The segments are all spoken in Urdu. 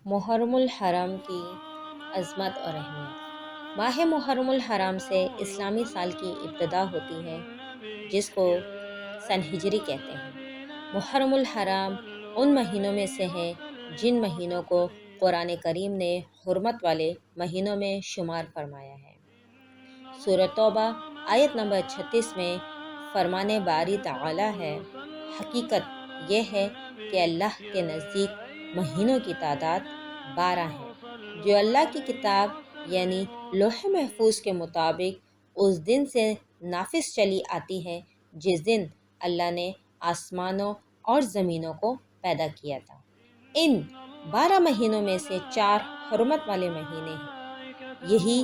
محرم الحرام کی عظمت اور اہمیت۔ ماہ محرم الحرام سے اسلامی سال کی ابتدا ہوتی ہے، جس کو سن ہجری کہتے ہیں۔ محرم الحرام ان مہینوں میں سے ہے جن مہینوں کو قرآن کریم نے حرمت والے مہینوں میں شمار فرمایا ہے۔ سورۃ توبہ آیت نمبر 36 میں فرمان باری تعالی ہے، حقیقت یہ ہے کہ اللہ کے نزدیک مہینوں کی تعداد 12 ہے، جو اللہ کی کتاب یعنی لوح محفوظ کے مطابق اس دن سے نافذ چلی آتی ہے جس دن اللہ نے آسمانوں اور زمینوں کو پیدا کیا تھا۔ ان 12 مہینوں میں سے 4 حرمت والے مہینے ہیں۔ یہی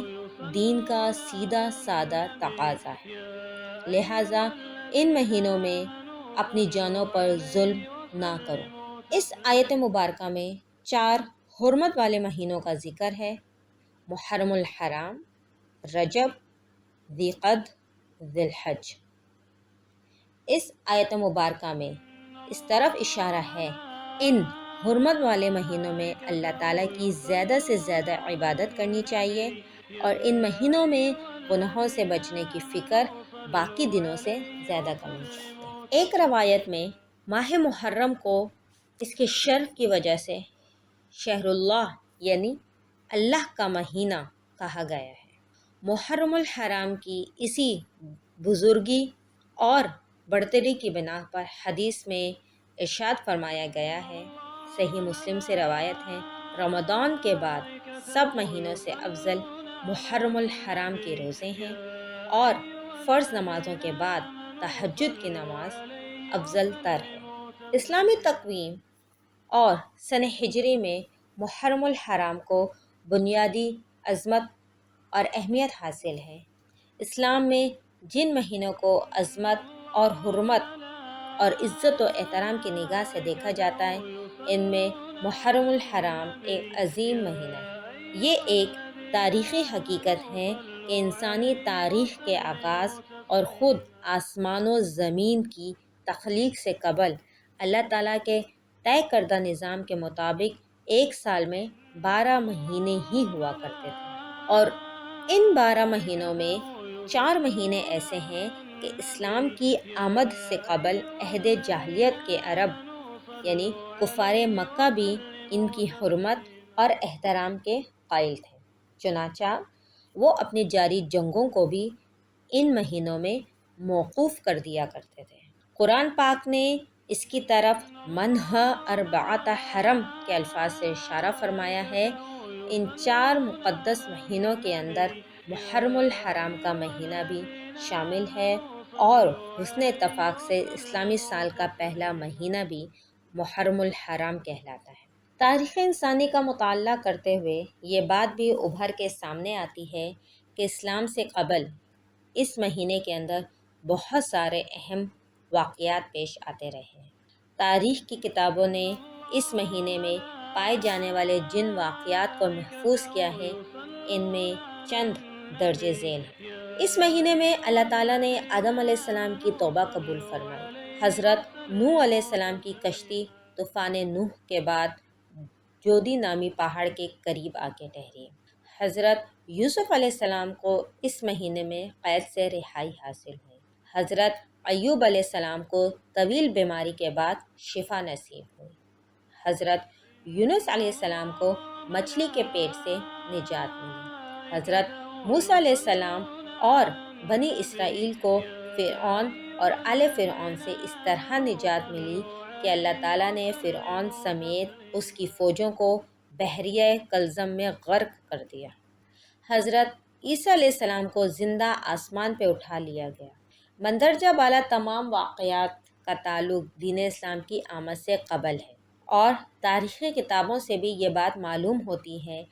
دین کا سیدھا سادہ تقاضا ہے، لہٰذا ان مہینوں میں اپنی جانوں پر ظلم نہ کرو۔ اس آیت مبارکہ میں 4 حرمت والے مہینوں کا ذکر ہے: محرم الحرام، رجب، ذی قعد، ذی الحج۔ اس آیت مبارکہ میں اس طرف اشارہ ہے ان حرمت والے مہینوں میں اللہ تعالیٰ کی زیادہ سے زیادہ عبادت کرنی چاہیے اور ان مہینوں میں گناہوں سے بچنے کی فکر باقی دنوں سے زیادہ کرنی چاہیے۔ ایک روایت میں ماہ محرم کو اس کے شرف کی وجہ سے شہر اللہ یعنی اللہ کا مہینہ کہا گیا ہے۔ محرم الحرام کی اسی بزرگی اور برتری کی بنا پر حدیث میں ارشاد فرمایا گیا ہے، صحیح مسلم سے روایت ہے، رمضان کے بعد سب مہینوں سے افضل محرم الحرام کے روزے ہیں اور فرض نمازوں کے بعد تہجد کی نماز افضل تر ہے۔ اسلامی تقویم اور سن ہجری میں محرم الحرام کو بنیادی عظمت اور اہمیت حاصل ہے۔ اسلام میں جن مہینوں کو عظمت اور حرمت اور عزت و احترام کی نگاہ سے دیکھا جاتا ہے، ان میں محرم الحرام ایک عظیم مہینہ ہے۔ یہ ایک تاریخی حقیقت ہے کہ انسانی تاریخ کے آغاز اور خود آسمان و زمین کی تخلیق سے قبل اللہ تعالیٰ کے طے کردہ نظام کے مطابق ایک سال میں 12 مہینے ہی ہوا کرتے تھے، اور ان 12 مہینوں میں 4 مہینے ایسے ہیں کہ اسلام کی آمد سے قبل عہد جاہلیت کے عرب یعنی کفار مکہ بھی ان کی حرمت اور احترام کے قائل تھے، چنانچہ وہ اپنی جاری جنگوں کو بھی ان مہینوں میں موقوف کر دیا کرتے تھے۔ قرآن پاک نے اس کی طرف منہ اربعۃ حرم کے الفاظ سے اشارہ فرمایا ہے۔ ان 4 مقدس مہینوں کے اندر محرم الحرام کا مہینہ بھی شامل ہے اور حسن اتفاق سے اسلامی سال کا پہلا مہینہ بھی محرم الحرام کہلاتا ہے۔ تاریخ انسانی کا مطالعہ کرتے ہوئے یہ بات بھی ابھر کے سامنے آتی ہے کہ اسلام سے قبل اس مہینے کے اندر بہت سارے اہم واقعات پیش آتے رہے ہیں۔ تاریخ کی کتابوں نے اس مہینے میں پائے جانے والے جن واقعات کو محفوظ کیا ہے، ان میں چند درج ذیل ہیں۔ اس مہینے میں اللہ تعالیٰ نے آدم علیہ السلام کی توبہ قبول فرمائی۔ حضرت نوح علیہ السلام کی کشتی طوفان نوح کے بعد جودی نامی پہاڑ کے قریب آ کے ٹھہری۔ حضرت یوسف علیہ السلام کو اس مہینے میں قید سے رہائی حاصل ہوئی۔ حضرت ایوب علیہ السلام کو طویل بیماری کے بعد شفا نصیب ہوئی۔ حضرت یونس علیہ السلام کو مچھلی کے پیٹ سے نجات ملی۔ حضرت موسیٰ علیہ السلام اور بنی اسرائیل کو فرعون اور آل فرعون سے اس طرح نجات ملی کہ اللہ تعالیٰ نے فرعون سمیت اس کی فوجوں کو بحریہ کلزم میں غرق کر دیا۔ حضرت عیسیٰ علیہ السلام کو زندہ آسمان پہ اٹھا لیا گیا۔ مندرجہ بالا تمام واقعات کا تعلق دین اسلام کی آمد سے قبل ہے، اور تاریخی کتابوں سے بھی یہ بات معلوم ہوتی ہے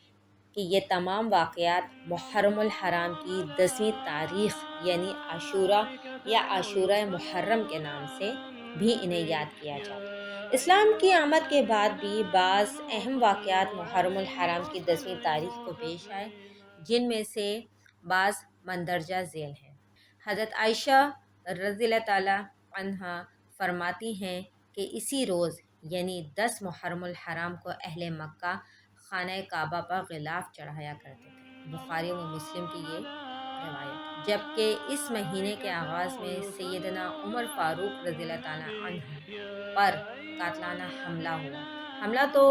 کہ یہ تمام واقعات محرم الحرام کی 10ویں تاریخ یعنی عاشوراء یا عاشورہ محرم کے نام سے بھی انہیں یاد کیا جاتا ہے۔ اسلام کی آمد کے بعد بھی بعض اہم واقعات محرم الحرام کی 10ویں تاریخ کو پیش آئے، جن میں سے بعض مندرجہ ذیل ہیں۔ حضرت عائشہ رضی اللہ تعالیٰ عنہا فرماتی ہیں کہ اسی روز یعنی 10 محرم الحرام کو اہل مکہ خانہ کعبہ پر غلاف چڑھایا کرتے تھے۔ بخاری و مسلم کی یہ روایت، جبکہ اس مہینے کے آغاز میں سیدنا عمر فاروق رضی اللہ تعالیٰ عنہ پر قاتلانہ حملہ ہوا۔ حملہ تو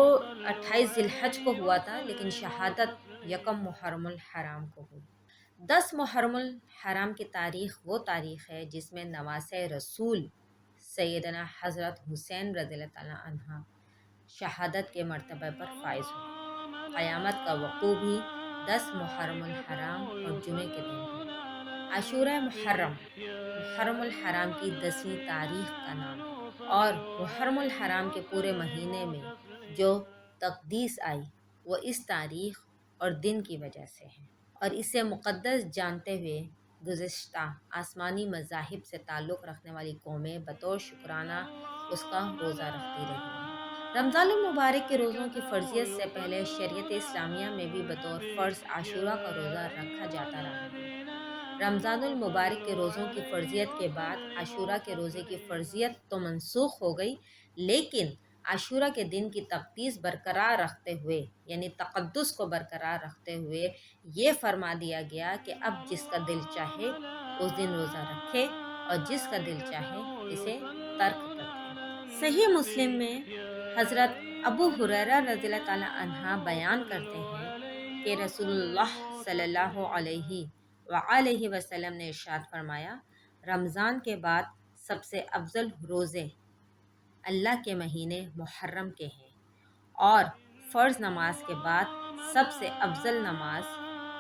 28 ذی الحج کو ہوا تھا، لیکن شہادت 1 محرم الحرام کو ہوئی۔ 10 محرم الحرام کی تاریخ وہ تاریخ ہے جس میں نواسۂ رسول سیدنا حضرت حسین رضی اللہ تعالیٰ عنہ شہادت کے مرتبہ پر فائز ہوئے۔ قیامت کا وقوع بھی 10 محرم الحرام اور جمعے کے دن ہے۔ عاشورہ محرم، محرم الحرام کی 10ویں تاریخ کا نام ہے، اور محرم الحرام کے پورے مہینے میں جو تقدیس آئی وہ اس تاریخ اور دن کی وجہ سے ہے، اور اسے مقدس جانتے ہوئے گزشتہ آسمانی مذاہب سے تعلق رکھنے والی قومیں بطور شکرانہ اس کا روزہ رکھتی رہی ہیں۔ رمضان المبارک کے روزوں کی فرضیت سے پہلے شریعت اسلامیہ میں بھی بطور فرض عاشورہ کا روزہ رکھا جاتا رہا ہے۔ رمضان المبارک کے روزوں کی فرضیت کے بعد عاشورہ کے روزے کی فرضیت تو منسوخ ہو گئی، لیکن عاشورہ کے دن کی تقدیس برقرار رکھتے ہوئے، یعنی تقدس کو برقرار رکھتے ہوئے یہ فرما دیا گیا کہ اب جس کا دل چاہے اس دن روزہ رکھے اور جس کا دل چاہے اسے ترک کر دے۔ صحیح مسلم میں حضرت ابو ہریرہ رضی اللہ تعالیٰ عنہ بیان کرتے ہیں کہ رسول اللہ صلی اللہ علیہ وآلہ وسلم نے ارشاد فرمایا، رمضان کے بعد سب سے افضل روزے اللہ کے مہینے محرم کے ہیں، اور فرض نماز کے بعد سب سے افضل نماز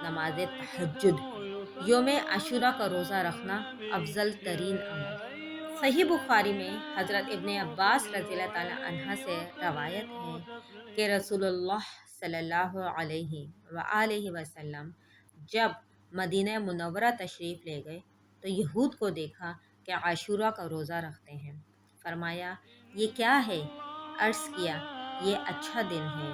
نماز تہجد ہے۔ یوم عاشورہ کا روزہ رکھنا افضل ترین عمل ہے۔ صحیح بخاری میں حضرت ابن عباس رضی اللہ تعالیٰ عنہ سے روایت ہے کہ رسول اللہ صلی اللہ علیہ وآلہ وسلم جب مدینہ منورہ تشریف لے گئے تو یہود کو دیکھا کہ عاشورہ کا روزہ رکھتے ہیں۔ فرمایا، یہ کیا ہے؟ عرض کیا، یہ اچھا دن ہے،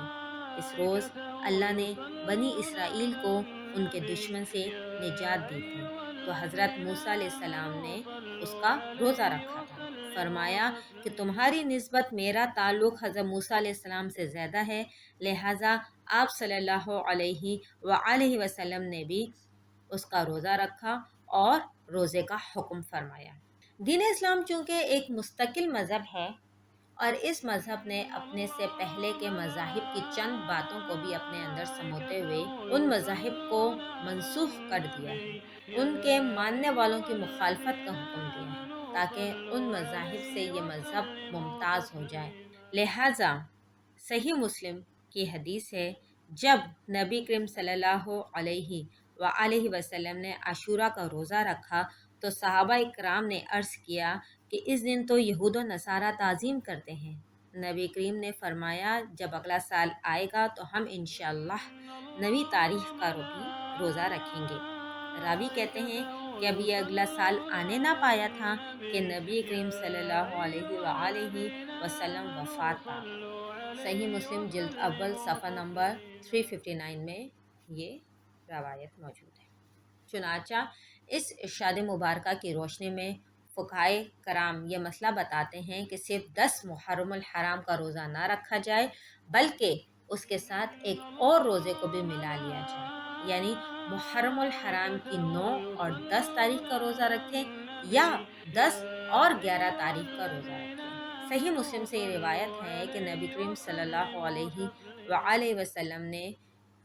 اس روز اللہ نے بنی اسرائیل کو ان کے دشمن سے نجات دی تھی، تو حضرت موسیٰ علیہ السلام نے اس کا روزہ رکھا تھا۔ فرمایا کہ تمہاری نسبت میرا تعلق حضرت موسیٰ علیہ السلام سے زیادہ ہے، لہٰذا آپ صلی اللہ علیہ وآلہ وسلم نے بھی اس کا روزہ رکھا اور روزے کا حکم فرمایا۔ دین اسلام چونکہ ایک مستقل مذہب ہے، اور اس مذہب نے اپنے سے پہلے کے مذاہب کی چند باتوں کو بھی اپنے اندر سموتے ہوئے ان مذاہب کو منسوخ کر دیا ہے، ان کے ماننے والوں کی مخالفت کا حکم دیا ہے تاکہ ان مذاہب سے یہ مذہب ممتاز ہو جائے۔ لہٰذا صحیح مسلم کی حدیث ہے، جب نبی کریم صلی اللہ علیہ وآلہ وسلم نے عاشورہ کا روزہ رکھا تو صحابہ اکرام نے عرض کیا کہ اس دن تو یہود و نصارہ تعظیم کرتے ہیں۔ نبی کریم نے فرمایا، جب اگلا سال آئے گا تو ہم انشاءاللہ نویں تاریخ کا بھی روزہ رکھیں گے۔ راوی کہتے ہیں کہ اب یہ اگلا سال آنے نہ پایا تھا کہ نبی کریم صلی اللہ علیہ وآلہ وسلم وفات پا گئے۔ صحیح مسلم جلد اول صفحہ نمبر 359 میں یہ روایت موجود ہے۔ چنانچہ اس ارشاد مبارکہ کی روشنی میں فقہائے کرام یہ مسئلہ بتاتے ہیں کہ صرف 10 محرم الحرام کا روزہ نہ رکھا جائے، بلکہ اس کے ساتھ ایک اور روزے کو بھی ملا لیا جائے، یعنی محرم الحرام کی 9 اور 10 تاریخ کا روزہ رکھیں یا 10 اور 11 تاریخ کا روزہ رکھیں۔ صحیح مسلم سے یہ روایت ہے کہ نبی کریم صلی اللہ علیہ وآلہ وسلم نے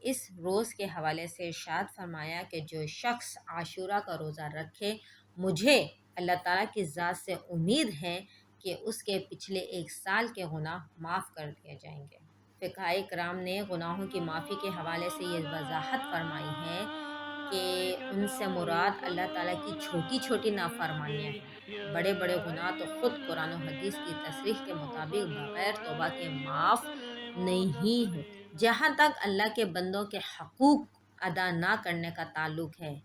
اس روز کے حوالے سے ارشاد فرمایا کہ جو شخص عاشورہ کا روزہ رکھے، مجھے اللہ تعالیٰ کی ذات سے امید ہے کہ اس کے پچھلے 1 سال کے گناہ معاف کر دیے جائیں گے۔ فقہائے کرام نے گناہوں کی معافی کے حوالے سے یہ وضاحت فرمائی ہے کہ ان سے مراد اللہ تعالیٰ کی چھوٹی چھوٹی نافرمانیاں ہیں، بڑے بڑے گناہ تو خود قرآن و حدیث کی تصریح کے مطابق بغیر توبہ کے معاف نہیں ہوتے۔ جہاں تک اللہ کے بندوں کے حقوق ادا نہ کرنے کا تعلق ہے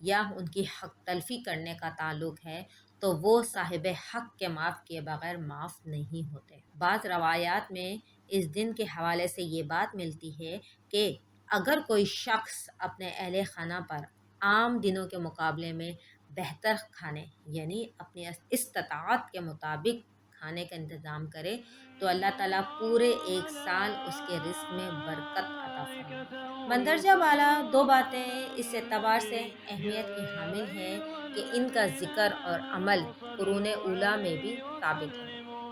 یا ان کی حق تلفی کرنے کا تعلق ہے تو وہ صاحب حق کے معاف کیے بغیر معاف نہیں ہوتے۔ بعض روایات میں اس دن کے حوالے سے یہ بات ملتی ہے کہ اگر کوئی شخص اپنے اہل خانہ پر عام دنوں کے مقابلے میں بہتر کھانے، یعنی اپنی استطاعت کے مطابق کھانے کا انتظام کرے تو اللہ تعالیٰ پورے 1 سال اس کے رزق میں برکت عطا فرمائے۔ مندرجہ بالا 2 باتیں اس اعتبار سے اہمیت کی حامل ہیں کہ ان کا ذکر اور عمل قرون اولیٰ میں بھی ثابت ہے۔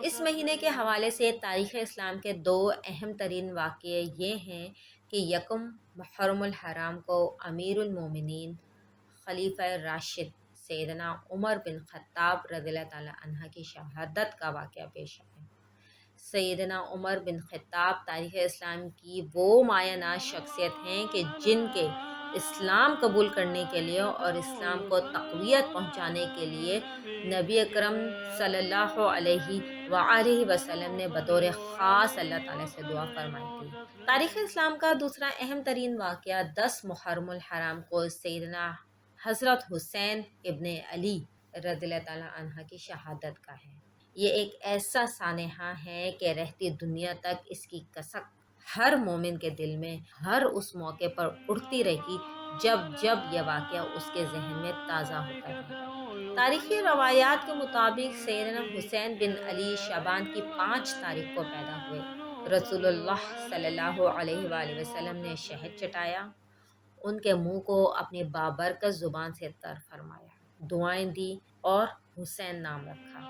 اس مہینے کے حوالے سے تاریخ اسلام کے 2 اہم ترین واقعے یہ ہیں کہ یکم محرم الحرام کو امیر المومنین خلیفہ راشد سیدنا عمر بن خطاب رضی اللہ تعالیٰ عنہ کی شہادت کا واقعہ پیش آیا۔ سیدنا عمر بن خطاب تاریخ اسلام کی وہ مایہ ناز شخصیت ہیں کہ جن کے اسلام قبول کرنے کے لیے اور اسلام کو تقویت پہنچانے کے لیے نبی اکرم صلی اللہ علیہ وآلہ وسلم نے بطور خاص اللہ تعالیٰ سے دعا فرمائی تھی۔ تاریخ اسلام کا دوسرا اہم ترین واقعہ 10 محرم الحرام کو سیدنا حضرت حسین ابن علی رضی اللہ تعالیٰ عنہ کی شہادت کا ہے۔ یہ ایک ایسا سانحہ ہے کہ رہتی دنیا تک اس کی کسک ہر مومن کے دل میں ہر اس موقع پر اٹھتی رہے گی جب جب یہ واقعہ اس کے ذہن میں تازہ ہوتا ہے۔ تاریخی روایات کے مطابق سیدنا حسین بن علی شعبان کی 5 تاریخ کو پیدا ہوئے۔ رسول اللہ صلی اللہ علیہ وآلہ وسلم نے شہد چٹایا، ان کے منہ کو اپنی بابرکت زبان سے تر فرمایا، دعائیں دی اور حسین نام رکھا۔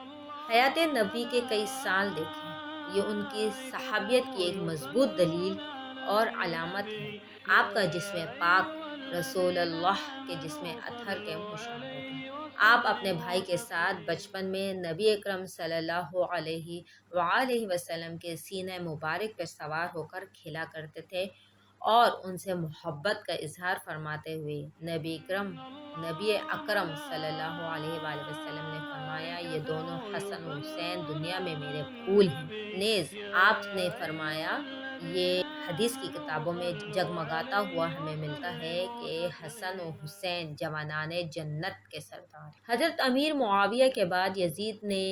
حیات نبی کے کئی سال دیکھیں، یہ ان کی صحابیت کی ایک مضبوط دلیل اور علامت ہے۔ آپ کا جسم پاک رسول اللہ کے جسم اطہر کے مشابہ تھا۔ آپ اپنے بھائی کے ساتھ بچپن میں نبی اکرم صلی اللہ علیہ وآلہ وسلم کے سینہ مبارک پر سوار ہو کر کھیلا کرتے تھے اور ان سے محبت کا اظہار فرماتے ہوئے نبی اکرم صلی اللہ علیہ وآلہ وسلم نے فرمایا، یہ دونوں حسن و حسین دنیا میں میرے پھول ہیں۔ نیز آپ نے فرمایا، یہ حدیث کی کتابوں میں جگمگاتا ہوا ہمیں ملتا ہے کہ حسن و حسین جوانان جنت کے سردار۔ حضرت امیر معاویہ کے بعد یزید نے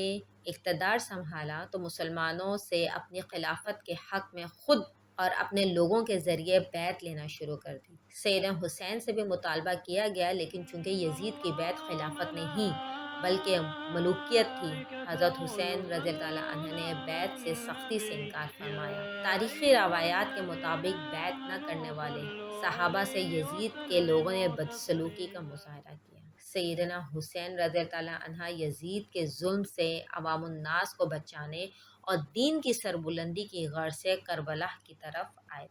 اقتدار سنبھالا تو مسلمانوں سے اپنی خلافت کے حق میں خود اور اپنے لوگوں کے ذریعے بیعت لینا شروع کر دی۔ سیدنا حسین سے بھی مطالبہ کیا گیا، لیکن چونکہ یزید کی بیعت خلافت نہیں بلکہ ملوکیت تھی، حضرت حسین رضی اللہ عنہ نے بیعت سے سختی سے انکار فرمایا۔ تاریخی روایات کے مطابق بیعت نہ کرنے والے صحابہ سے یزید کے لوگوں نے بدسلوکی کا مظاہرہ کیا۔ سیدنا حسین رضی اللہ عنہ یزید کے ظلم سے عوام الناس کو بچانے اور دین کی سربلندی کی غرض سے کربلا کی طرف آئے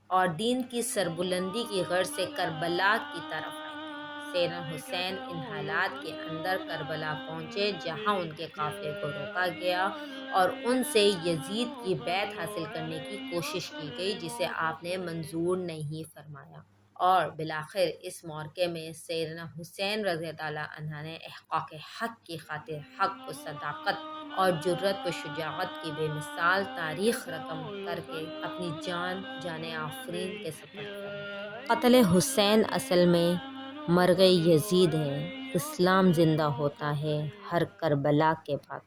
سیدنا حسین ان حالات کے اندر کربلا پہنچے جہاں ان کے قافلے کو روکا گیا اور ان سے یزید کی بیعت حاصل کرنے کی کوشش کی گئی، جسے آپ نے منظور نہیں فرمایا، اور بالآخر اس موقع میں سیدنا حسین رضی اللہ عنہ نے احقاق حق کی خاطر حق و صداقت اور جرأت و شجاعت کی بے مثال تاریخ رقم کر کے اپنی جان آفرین کے سپرد فرمایا۔ قتل حسین اصل میں مرگ یزید ہے، اسلام زندہ ہوتا ہے ہر کربلا کے بعد۔